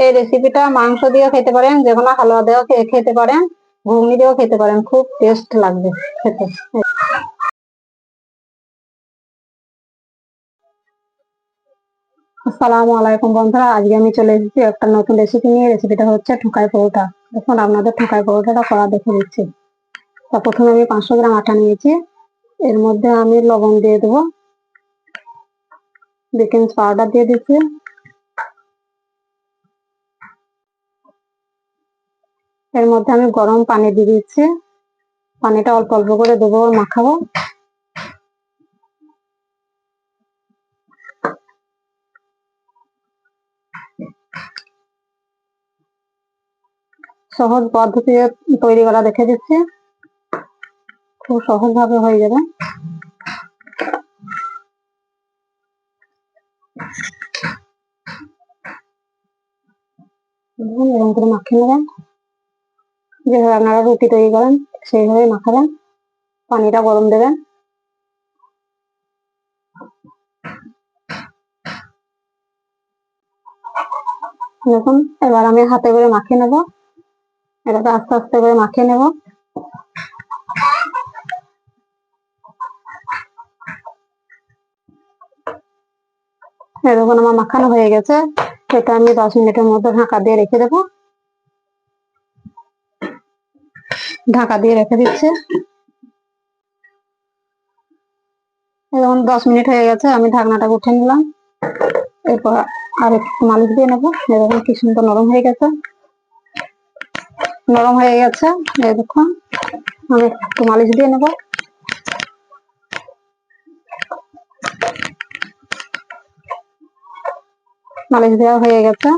এই রেসিপিটা মাংস দিয়েও খেতে পারেন, যে কোনো হালুয়া দিয়েও খেতে পারেন, ঘুগনি দিয়েও খেতে পারেন, খুব টেস্ট লাগবে খেতে। আসসালামু আলাইকুম বন্ধুরা, আজকে আমি চলে এসেছি একটা নতুন রেসিপি নিয়ে। রেসিপিটা হচ্ছে ঠুকাই পরোটা। দেখুন আপনাদের ঠুকাই পরোটাটা করা দেখে দিচ্ছি। তা প্রথমে আমি 500 গ্রাম আটা নিয়েছি। এর মধ্যে আমি লবণ দিয়ে দেবো, বেকিং পাউডার দিয়ে দিচ্ছি, এর মধ্যে আমি গরম পানি দিয়ে দিচ্ছি। পানিটা অল্প অল্প করে দেবো, মাখাবো। সহজ পদ্ধতিতে তৈরি করা দেখে দিচ্ছি, খুব সহজ ভাবে হয়ে যাবে। এরকম করে মাখিয়ে নেবেন, যেভাবে আপনারা রুটি তৈরি করেন সেইভাবে মাখাবেন। পানিটা গরম দেবেন। দেখুন এবার আমি হাতে করে মাখিয়ে নেব, এটাকে আস্তে আস্তে করে মাখিয়ে নেব। দেখুন আমার মাখানো হয়ে গেছে। এটা আমি 10 মিনিটের মধ্যে ঢাকা দিয়ে রেখে দেবো। ঢাকা দিয়ে রেখে দিচ্ছে। এখন 10 মিনিট হয়ে গেছে, আমি ঢাকনাটা উঠে নিলাম। এরপর আর একটু মালিশ দিয়ে নেবো। এরকম কি সুন্দর নরম হয়ে গেছে, নরম হয়ে গেছে। এই দেখুন আমি একটু মালিশ দিয়ে নেবো। মালিশ দেওয়া হয়ে গেছে।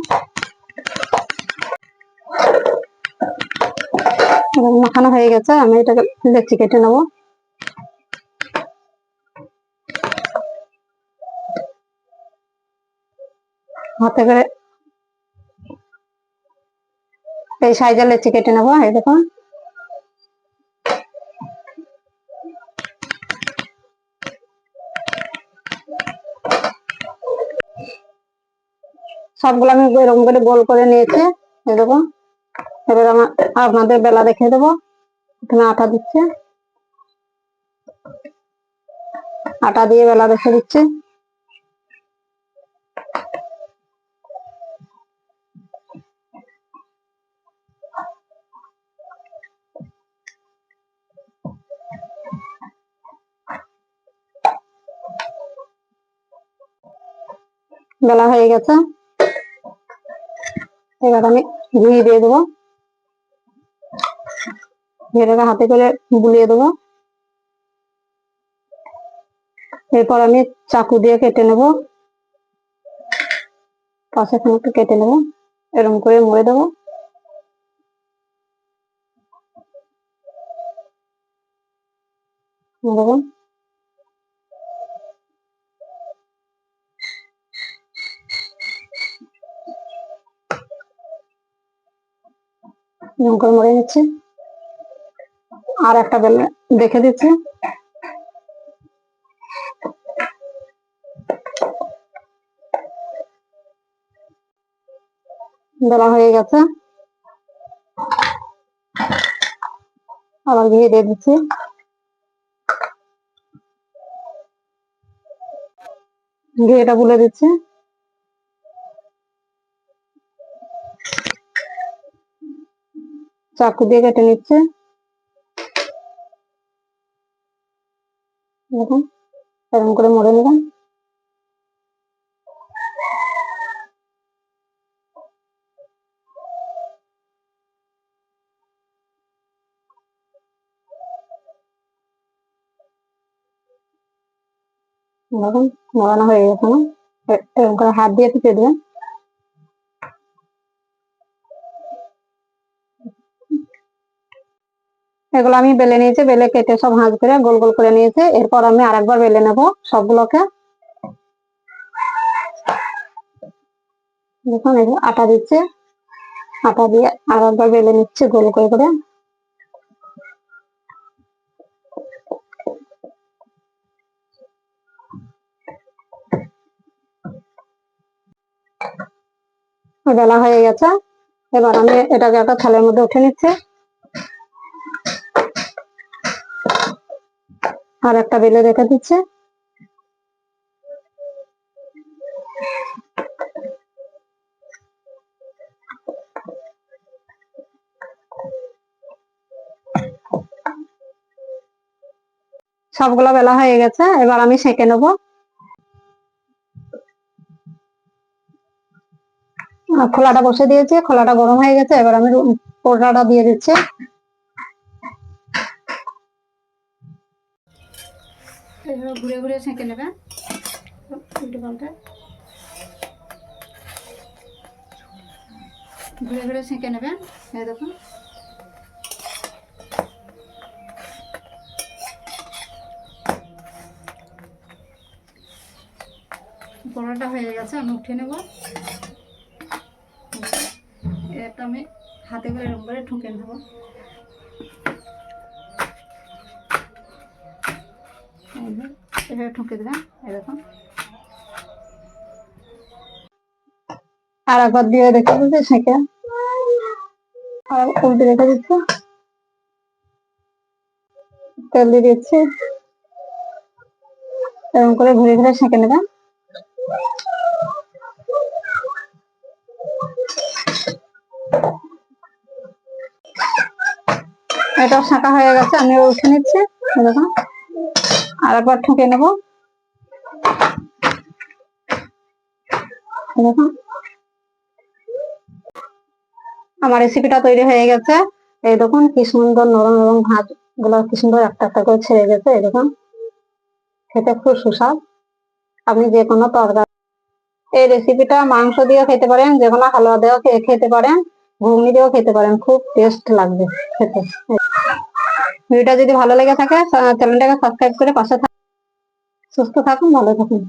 মাখানো হয়ে গেছে, আমি এটাকে লেচি কেটে নেবো। হাতে করে এই সাইজের লেচি কেটে নেবো। এই দেখুন সবগুলো আমি এরকম করে গোল করে নিয়েছি। এই দেখুন এবার আমার আপনাদের বেলা দেখিয়ে দেবো। এখানে আটা দিচ্ছে, আটা দিয়ে বেলা রেখে দিচ্ছে। বেলা হয়ে গেছে, এবার আমি ঘি দিয়ে দেবো। ঘিটাকে হাতে করে বুলিয়ে দেবো। এরপর আমি চাকু দিয়ে কেটে নেবো, পাশে খানিকটা কেটে নেবো, এরকম করে মুড়ে দেবো। দেখুন এরকম করে মুড়ে নিচ্ছি। আর একটা বেলা দেখে দিচ্ছি। বেলা হয়ে গেছে, আবার ঘি দিয়ে দিচ্ছি। ঘিটা বুলে দিচ্ছি। চাকু দিয়ে কেটে নিচ্ছে। দেখুন এরকম করে মুড়ে নেবেন। দেখুন মোড়ানো হয়ে গেছে না, এরকম করে হাত দিয়ে টিপে দেবেন। এগুলো আমি বেলে নিয়েছি, বেলে কেটে সব ভাঁজ করে গোল গোল করে নিয়েছি। এরপর আমি আরেকবার বেলে নেব সবগুলোকে। দেখুন এই যে আটা দিচ্ছে, আটা দিয়ে আরেকবার বেলে নিচ্ছে গোল করে করে। বেলা হয়ে গেছে, এবার আমি এটাকে একটা থালের মধ্যে উঠে নিচ্ছি, আর একটা বেলে রেখে দিচ্ছে। সবগুলা বেলা হয়ে গেছে, এবার আমি সেঁকে নেবো। খোলাটা বসে দিয়েছি, খোলাটা গরম হয়ে গেছে, এবার আমি পোড়াটা দিয়ে দিচ্ছি। ঘুরে ঘুরে সেঁকে নেবে, উল্টে পাল্টে ঘুরে ঘুরে সেঁকে নেবেন। এই দেখুন পরোটা হয়ে গেছে, আমি উঠে নেব। এটা আমি হাতে করে এরকম করে ঠুকে নেব। এভাবে ঠুকে দেবেন, এরকম। আর একবার দিয়ে রেখে দিচ্ছি সেঁকে, আর উল্টে রেখে দিচ্ছি, তেল দিয়ে দিচ্ছি, এরকম করে ঘুরে ঘুরে সেঁকে নেবেন। এটাও শাঁকা হয়ে গেছে, আমি উঠে নিচ্ছি। দেখুন আর একবার ঠুকে নেব। দেখুন আমার রেসিপিটা তৈরি হয়ে গেছে। এই দেখুন কি সুন্দর নরম, এবং ভাত গুলো কি সুন্দর একটা একটা করে ছেড়ে গেছে। এই দেখুন খেতে খুব সুস্বাদ। আপনি যে কোনো তরকারি, এই রেসিপিটা মাংস দিয়েও খেতে পারেন, যে কোনো হালুয়া দিয়েও খেতে পারেন, ঘুগনি দিয়েও খেতে পারেন, খুব টেস্ট লাগবে খেতে। ভিডিওটা যদি ভালো লেগে থাকে চ্যানেলটাকে সাবস্ক্রাইব করে পাশে থাকুন। সুস্থ থাকুন, ভালো থাকুন।